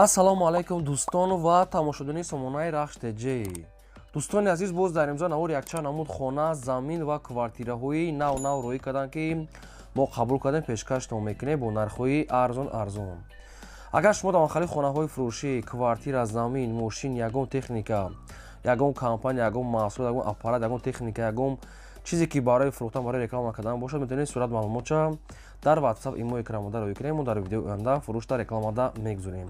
ассалому алайкум дӯстон ва тамошобини сомонаи рахш теҷи. дӯстони азиз, боз дар имзо навори якчанд намуд хона, замин ва квартираҳои нав роӣ карданд, ки мо қабул кардем пешкашному мекунем бо нархҳои арзон. агар шумо дар махалли хонаҳои фурӯшӣ, квартира, замин, мошин, ягон техника, ягон компания, ягон маҳсулот, ягон аппарат, ягон техника, ягон чизе ки барои фурӯхтан, барои реклама кардан бошад, метавонед сурат маълумотша дар WhatsApp имои крамода рӯй кунем. мо дар видеои оянда фурӯшда рекламада мегузорем.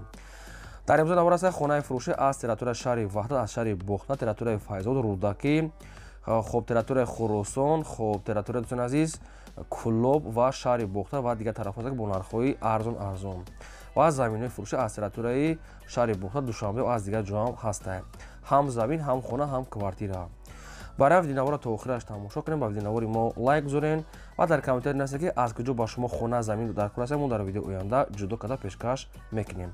дар имзо навор аст хонаи фурӯшӣ аз территорияи шаҳри Ваҳдат, аз шаҳри Бохта, территорияи Файзод, Рӯдакӣ, хоб территорияи Хӯросон, хоб территорияи дӯстони азиз Кӯлоб ва шаҳри Бохта ва дигар тарафҳо бо нархҳои арзон ва заминҳои фурӯшӣ аз территорияи шаҳри Бохта, Душанбе ва аз дигар ҷоам ҳастанд. ҳам замин, ҳам хона, ҳам квартира. барои видеонавора то охираш тамошо кунем, ба видеонавори мо лайк гузорен ва дар комментари нависед, ки аз куҷо ба шумо хона, замин даркор аст. мо дар видеои оянда ҷудо карда пешкаш мекунем.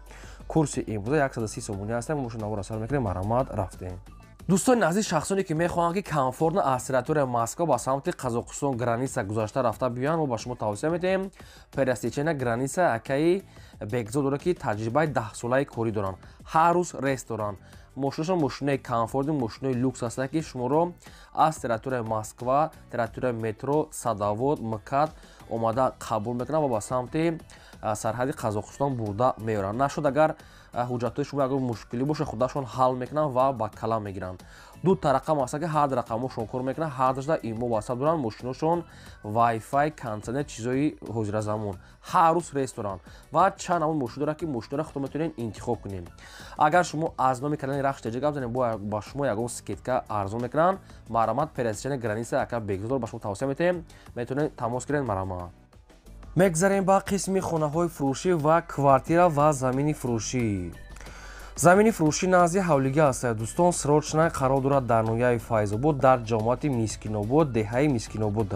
курси имрӯза 130 сомонӣ ҳастем. мо шунавора сар мекунем, марамат рафтем. дӯстони азиз, шахсоне ки мехоҳанд ки комфортно аз территорияи Москва ба самти Қазоқистон граница гузашта рафта биёянд, мо ба шумо тавсия медиҳем. пересечения граница акаи бегзо дорад, ки таҷрибаи 10-солаи корӣ доранд. ҳар рӯз рейс доранд. мошинашон мошинаи комфорти, мошинаи люкс ҳастанд, ки шуморо аз территорияи Москва, территорияи метро, Садовод, МКАД омада қабул мекунанд ва ба самти сарҳади Қазоқистон бурда меоранд. нашуд агар ҳуҷҷатҳои шумо ягон мушкилӣ боша, худашон ҳал мекунанд ва ба калам мегиранд. дута рақам аст, ки ҳар ду рақамошон кор мекунанд, ҳар душта имо WhatsApp доранд, мошиношон Wi-Fi, консернет, чизои ҳозиразамон. ҳар рӯз рейс доранд ва чанд намуд мошин доранд, ки мошинро худтон метавонед интихоб кунед. агар шумо аз номи канали Рахш теҷа гап занед, ба шумо ягон скидка арзон мекунанд. марамат пересечения граница ака бегзодор ба шумо тавсия метавонем, метавонед тамос гиред. марамат. мегзарем ба қисми хонаҳои фурӯшӣ ва квартира ва замини фурӯшӣ. замини фурӯшӣ назди ҳавлигӣ аст. дӯстон, срочна қарор дорад дар ноҳияи Файзобод, дар ҷамоати Мискинобод, деҳаи Мискинобод.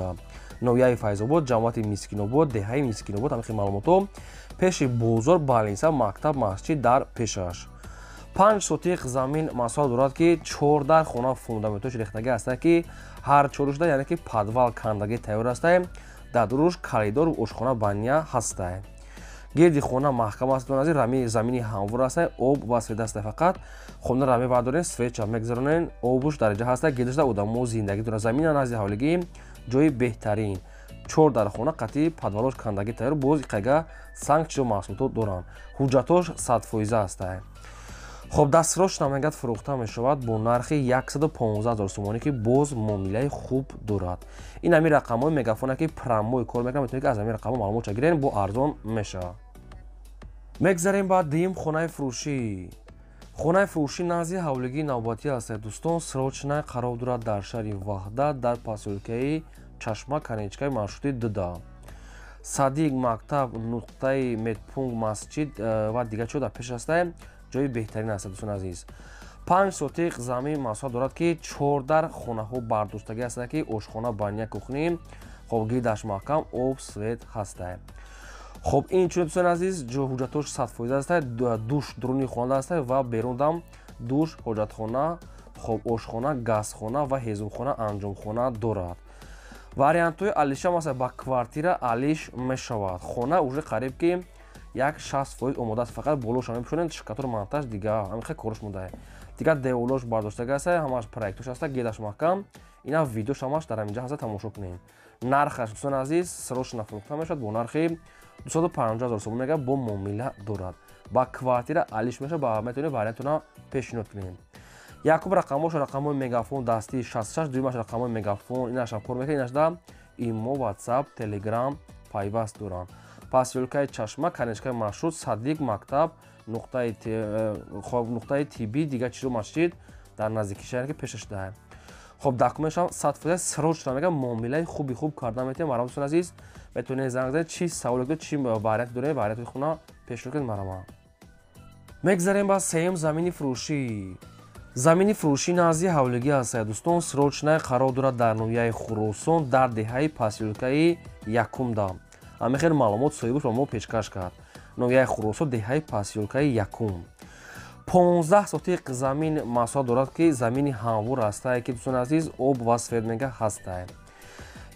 ноҳияи Файзобод, ҷамоати Мискинобод, деҳаи Мискинобод. ҳамин маълумото пеши бозор, балниса, мактаб, масҷид дар пешаш. 5 сотиқ замин масъул дорад, ки 14 хона фундаментош рехтагӣ аст, ки ҳар чорушда, яъне ки подвал кандагӣ тайёр аст. дар дуруш коридор, ошхона, баня ҳаст. гирди хона маҳкам аст. рами замини ҳамвор аст, об ва свет аст. фақат хонаро мебардорен, светча мегзаронен, обуш дарҷа ҳаст, гирдашда одамо зиндагӣ дорад. замина назди ҳавлигӣ ҷои беҳтарин. 14 хона қатъи подвалош кандагӣ тайёр, боз иқайга санг чизо маҳсулотот доранд. ҳуҷҷатош 100% аст. хоб дастсрочна мегад фурӯхта мешавад бо нархи 115 000 сомонӣ, ки боз муомилаи хуб дорад. ин ҳамин рақамҳои мегафоне, ки промои кор мекунад. метавонед ки аз ҳамин рақамҳо маълумотша гирен, бо арзон мешавад. мегзарем ба дуюм хонаи фурӯшӣ. хонаи фурӯшӣ назди ҳавлигии навбатӣ аст. дӯстон, срочна қарор дорад дар шаҳри Ваҳдат, дар посёлкаи Чашма, конечкаи маршрути Дуда. Садиқ мактаб, нуқтаи медпункт, масҷид ва дигар чизо дар пеш аст. ҷои беҳтарин аст. дӯстони азиз, 5 сотиқ замин масъул дорад, ки 14 хонаҳо бардоштагӣ аст, ки ошхона, баня, кухни, хоб гирдаш маҳкам, об, свет ҳаст. хоб инчунин дӯстони азиз, ҳуҷҷатош 100% аст. душ дуруни хона аст ва берундам душ, ҳоҷатхона, хоб ошхона, газхона ва ҳезумхона, анҷомхона дорад. вариантҳои алишам аст. ба квартира алиш мешавад. хона уже қариб ки 60% омода аст. фақат болоша мепӯшонед, шкатор монтаж, дигар ҳамин хел кораш монда. дигар деволош бардоштагӣ аст, ҳамаш проектош аст, гирдаш маҳкам. ина видеош ҳамаш дар ҳаминҷа ҳаст, тамошо кунед. нархаш дӯстони азиз, срочна фурӯхта мешавад бо нархи 250 000 сомон мегӯяд, бо муомила дорад. ба квартира алиш мешавад. метавонед вариантона пешниҳод кунед. якум рақамош рақамҳои мегафон дастии 66, дуюмаш рақамҳои мегафон, инашам кор мекунад. инашда имо, WhatsApp, Telegram пайваст доранд. посёлкаи Чашма, конечкаи маршрут, Садиқ мактаб, нуқтаи тиббӣ, дигар чизо масҷид дар наздики шаҳре, ки пешаш даҳад. хоб документшам 100% срочна мегӯяд, муомилаи хуби хуб карда метавонем. марамат дӯстони азиз, метавонед занг занед, чӣ саволе доред, чӣ варианте доред, вариантои хона пешниҳод кунед. марамат. мегзарем ба сеюм замини фурӯшӣ. замини фурӯшӣ назди ҳавлигӣ аст. дӯстон, срочна қарор дорад дар ноҳияи Хӯросон, дар деҳаи посёлкаи Якумда. ҳамин хел маълумот соҳибаш ба мо пешкаш кард. ноҳияи Хӯросон, деҳаи посёлкаи Якум. 15 сотиқ замин масъул дорад, ки замини ҳамвор аст, ки дӯстони азиз, об ва свет мега ҳаст.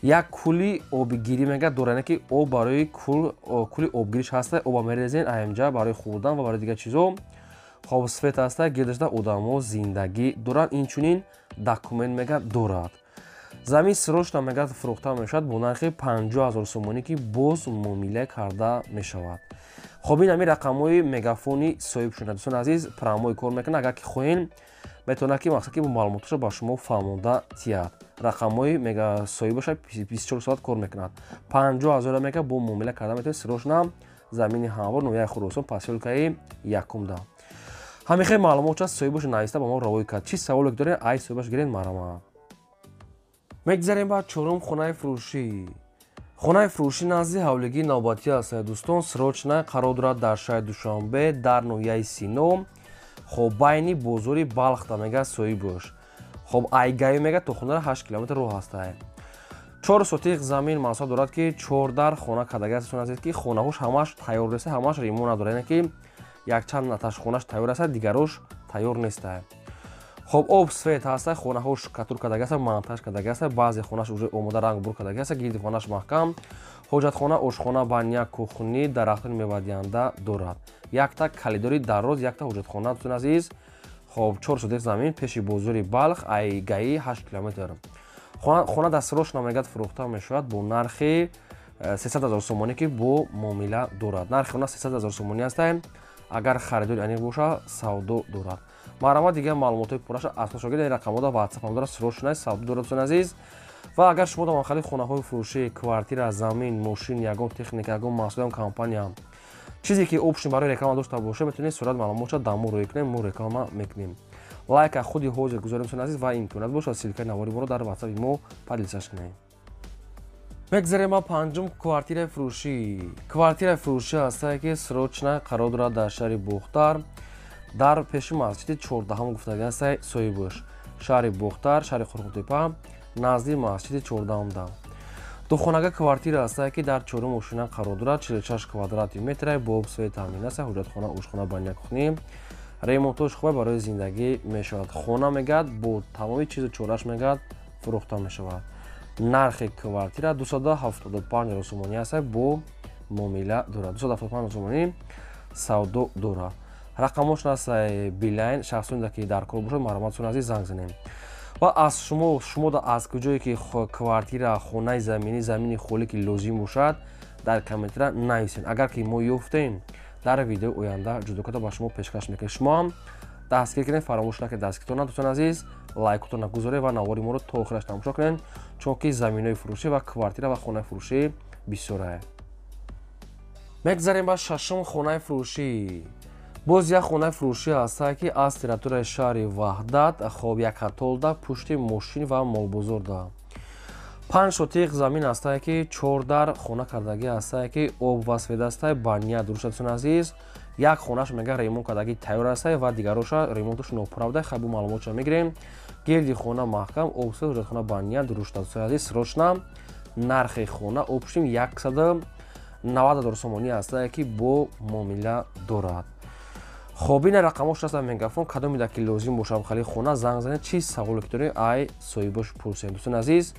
як кӯли обгирӣ мега дорад, ки об барои кӯли обгириш ҳаст. оба мерезен аимҷа барои хӯрдан ва барои дигар чизо. хоб сфед аста гирдашда одамо зиндагӣ дорад, инчунин документ мегӯяд дорад. замин срочно мегӯяд фурӯхта мешавад бо нархи 50 000 сомонӣ ки боз муомила карда мешавад. хоб ин ҳамин рақамҳои мегафони соҳибшуда. дӯстони азиз, промои кор мекунад. агар ки хоҳен метавонад ки мақсад ки бо маълумоташа ба шумо фаҳмонда тиҳад. рақамҳои мега соҳибаша 24 соат кор мекунад. 50 000 мега бо муомила карда метавонед срочно замини ҳамвор номияи хуросон посёлкаи якумда. ҳамин маълумотша соҳибаша нависта ба мо равои кард. чӣ саволе ки доред ай соҳибаш гиред марама. мегзарем ба чорум хонаи фурӯшӣ. хонаи фурӯшӣ назди ҳавлигии навбатӣ аст дӯстон. срочна қарор дорад дар шаҳри душанбе дар ноҳияи сино. хоб байни бозори балхта мега соҳибаш. хоб айгаи мега то хонаро 8 километр роҳ аста. 4 сотиқ замин маҳсуб дорад ки 4 дар хона кардаги аст ки хонаҳош ҳамаш тайёр нест, ҳамаш ремонт надорад, яъне ки якчанд наташ хонаш тайёр аст, дигарош тайёр нест. хоб об свет ҳаст, хонаҳош катур кардаги аст, монтаж кардаги аст, баъзе хонаш уже омода ранг бур кардаги аст, гирди хонаш маҳкам. ҳоҷатхона, ошхона, баня, кухни, дарахтони мевадиҳанда дорад. якта калидори дароз, якта ҳоҷатхона. дӯстони азиз, хоб 4 сотиқ замин пеши бозори балх, айгаи 8 километр. хона дар срочно мегӯяд фурӯхта мешавад бо нархи 300 000 сомонӣ ки бо муомила дорад. нархи хона 300 000 сомонӣ аст. агар харидори аниқ боша савдо дорад. марама дигар маълумотои пурраша асосан гиред рақамода ватсап ҳам дорад, срочно савдо дорад дӯстони азиз. ва агар шумо дар махалли хонаҳои фурӯшӣ, квартира, замин, мошин, ягон техника, ягон маҳсул, ягон компания чизе ки опшн барои реклама дошта боша, метавонед сурат маълумотша дар мо рӯй кунед, мо реклама мекунем. лайка худи ҳозир гузорем дӯстони азиз ва имконат бошад силкаи навори моро дар ватсапи мо поделисаш кунед. мегзарем ба панҷум квартираи фурӯшӣ. квартираи фурӯшӣ ҳастае ки срочно қарор дорад дар шаҳри бохтар дар пеши масҷиди 14 гуфтаги аст соҳибаш. шаҳри бохтар, шаҳри қурғутепа, назди масҷиди 14. духонага квартира ҳастае ки дар 4 ошина қарор дорад, 46 квадрати метр, бо об свет таъмин аст, ҳоҷатхона, ошхона, баня, кухни. ремонтош хуб барои зиндагӣ мешавад. хона мегӯяд бо тамоми чизу чораш мегӯяд фурӯхта мешавад. нархи квартира 275 000 сомонӣ аст, бо муомила дорад. 275 000 сомонӣ савдо дорад. рақамош аст билайн, шахсоне ки дар кор бошад мароматсон азиз занг занем. ва аз шумо аз куҷое ки квартира, хонаи заминӣ, замини холӣ ки лозим бошад дар комментира нависед. агар ки мо ёфтем дар видеои оянда ҷудо карда ба шумо пешкаш мекунем. шумо ҳам дастгир кунед, фаромӯш накунед дастгиртон, дӯстон азиз, лайкотон гузоред ва навори моро то охираш тамошо кунед, чунки заминои фурӯшӣ ва квартира ва хонаи фурӯшӣ бисёрае. мегзарем ба шашум хонаи фурӯшӣ. боз як хонаи фурӯшӣ ҳастае ки аз территорияи шаҳри ваҳдат, хоб якатолда, пушти мошин ва молбозорда. 5 сотиқ замин ҳастае ки 4 дар хона кардагӣ ҳастае ки об ва свет астае, баня дуруст дӯстон азиз. як хонаш мега ремонт кардагӣ тайёр астае ва дигароша ремонтош ноправда. хабу маълумотша мегирем. гирди хона маҳкам, об свет, ҳоҷатхона, баня дуруст дӯстон азиз. срочно нархи хона опшим 190 000 сомонӣ ҳастае ки бо муомила дорад. хоб ин рақамош аст мегафон, кадомида ки лозим бошад хали хона занг занед, чӣ саволе ки доред ай соҳибаш пурсед. дӯстон азиз,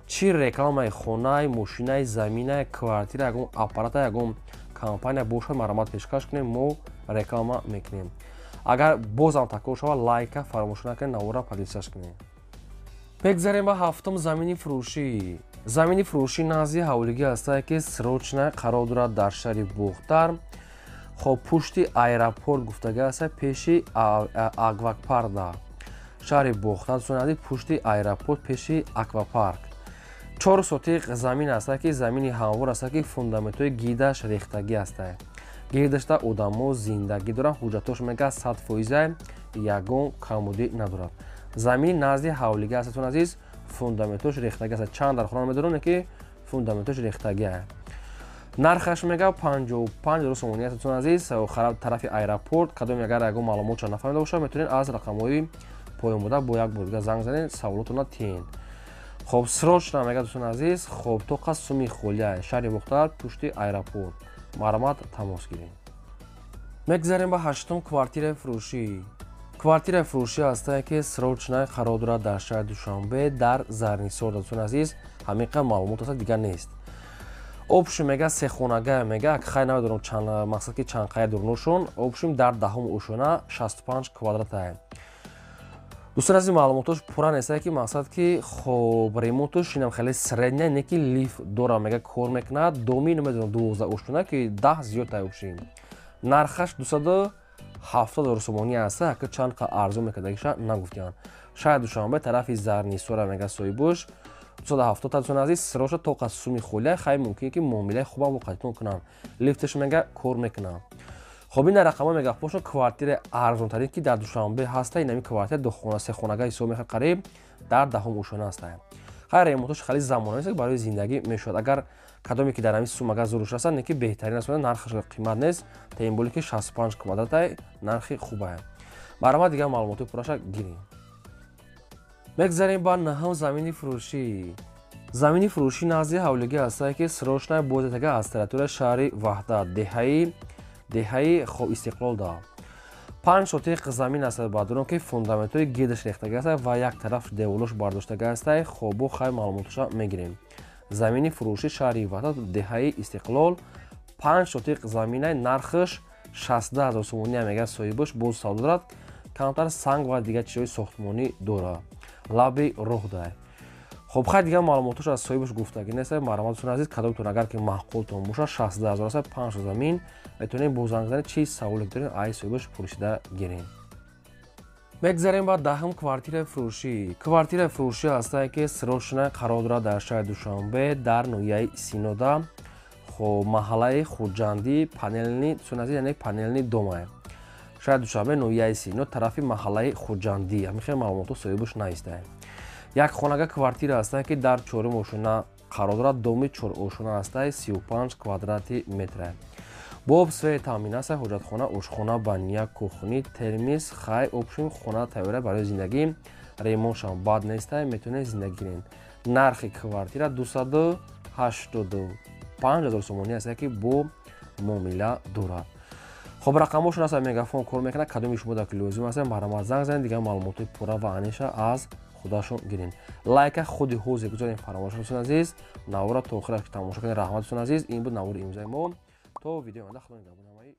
чӣ рекламаи хонаи, мошинаи, заминаи, квартира, ягон аппарата, ягон компания бошад маромат пешкаш кунем, мо реклама мекунем. агар бозам такрор шавад, лайка фаромӯш накунед, навора поделисаш кунед. мегзарем ба ҳафтум замини фурӯшӣ. замини фурӯшӣ назди ҳавлигӣ ҳастае ки срочно қарор дорад дар шаҳри бохтар. хоб пушти аэропорт гуфтаги аст, пеши аквапарда. шаҳри бохтар дӯстон азиз, пушти аэропорт, пеши аквапарк. 4 сотиқ замин астае ки замини ҳамвор астае ки фундаментҳои гирдаш рехтагӣ астае. гирдашда одамо зиндагӣ доранд, ҳуҷҷатош мега 100%, ягон камодӣ надорад. замини назди ҳавлигӣ аст дӯстон азиз, фундаментош рехтагӣ аст. чанд дар хона медорон ки фундаментош рехтагӣ аст. нархаш мега 55 000 сомонӣ аст дӯстон азиз. тарафи аэропорт, кадом агар ягон маълумотша нафаҳмида бошад, метавонед аз рақамҳои поёнбурда бо як бор дига занг занед, саволотона тиҳед. хоб срочно мега дӯстон азиз, хоб тоқа суми холия, шаҳри бохтар, пушти аэропорт. маромат тамос гиред. мегзарем ба ҳаштум квартираи фурӯшӣ. квартираи фурӯшӣ ҳастае ки срочно қарор дорад дар шаҳри душанбе дар зарнисор. дӯстон азиз, ҳамин қадр маълумот аст, дигар нест. общем мега се хонага мега хай намедонам чанд мақсад ки чанд қайр дурнушон общем дар даҳум ушона 65 квадрат ай. Дӯстон азиз маълумотош пурра нестае ки мақсад ки хоб ремонтош инам хеле средня не ки лифт дора мега кор мекунад доми намедонам 12 ушона ки 10 зиёд ай общем нархаш 270 сомонӣ аст ки чанд қа арзон мекардагиша нагуфтиян шаяд душанбе тарафи зарнисора мега соҳибуш 270 дӯстон азиз сироша то қа суми холия хай мумкин ки муомилаи хубам қайтон кунам лифташ мега кор мекунам. Хоб ин рақама мега пошо квартира арзонтарин ки дар Душанбе ҳаста инами квартира духона се хонага ҳисоб меха қариб дар даҳум ушона аст. Хай ремонтош хали замонави аст барои зиндагӣ мешавад агар кадоме ки дар ҳамин сумага зуруш аст не ки беҳтарин аст нархаш қимат нест таин боли ки 65 квадрат ай нархи хуб ай. Барома дигар маълумоти пурраша гирем. Мегзарем ба наҳам замини фурӯшӣ. Замини фурӯшӣ назди ҳавлигӣ аст ки срочная бозитага аз территорияи шаҳри Ваҳдат деҳаи хоб Истиқлол да 5 сотиқ замин аст ба дурон ки фундаментҳои гирдаш рехтага аст ва як тараф деволош бардоштага аст хобу хай маълумоташа мегирем. Замини фурӯшӣ шаҳри Ваҳдат деҳаи Истиқлол 5 сотиқ заминай нархаш 60 000 сомонӣ мега соҳибаш боз савдо дорад камтар санг ва дигар чизҳои сохтмонӣ дора лаби роҳ дай. Хоб хай дигар маълумотош аз соҳибаш гуфтагӣ нест маърамат дӯстон азиз кадомтон агар ки маъқултон боша 60 000 аст 5 замин метавонем бо занг задан чӣ саволе дорем аз соҳибаш пурсида гирем. Мегзарем ба даҳум квартираи фурӯшӣ. Квартираи фурӯшӣ ҳастае ки срочная қарор дорад дар шаҳри Душанбе дар ноҳияи Синода хоб маҳаллаи Хуҷандӣ панелни дӯстон азиз яъне панелни домай шаҳри Душанбе ноҳияи Синод тарафи маҳаллаи Хуҷандӣ ҳамин хел маълумото соҳибаш наистае. Як хонага квартира астае ки дар 4 ошона қарор дорад доми 4 ошона астае 35 квадрати метр бо обсфери таъмин аст ҳоҷатхона ошхона баня кухни термис хай общем хона тайёра барои зиндагӣ ремонтшам бад нестае метавонед зиндагӣ кунед. Нархи квартира 285 000 сомонӣ астае ки бо муомила дорад. хоб рақамошон аст мегафон кор мекунад кадоми шумо ки лозим аст барома занг занед дигар маълумоти пурра ва аниша аз худашон гирин. Лайка худи ҳозир гузорем фаромош дӯстон азиз навора то охираш тамошо кунед раҳмат дӯстон азиз ин буд навори имрӯзаи мо то видеои оянда худо нигаҳбон ҳамаи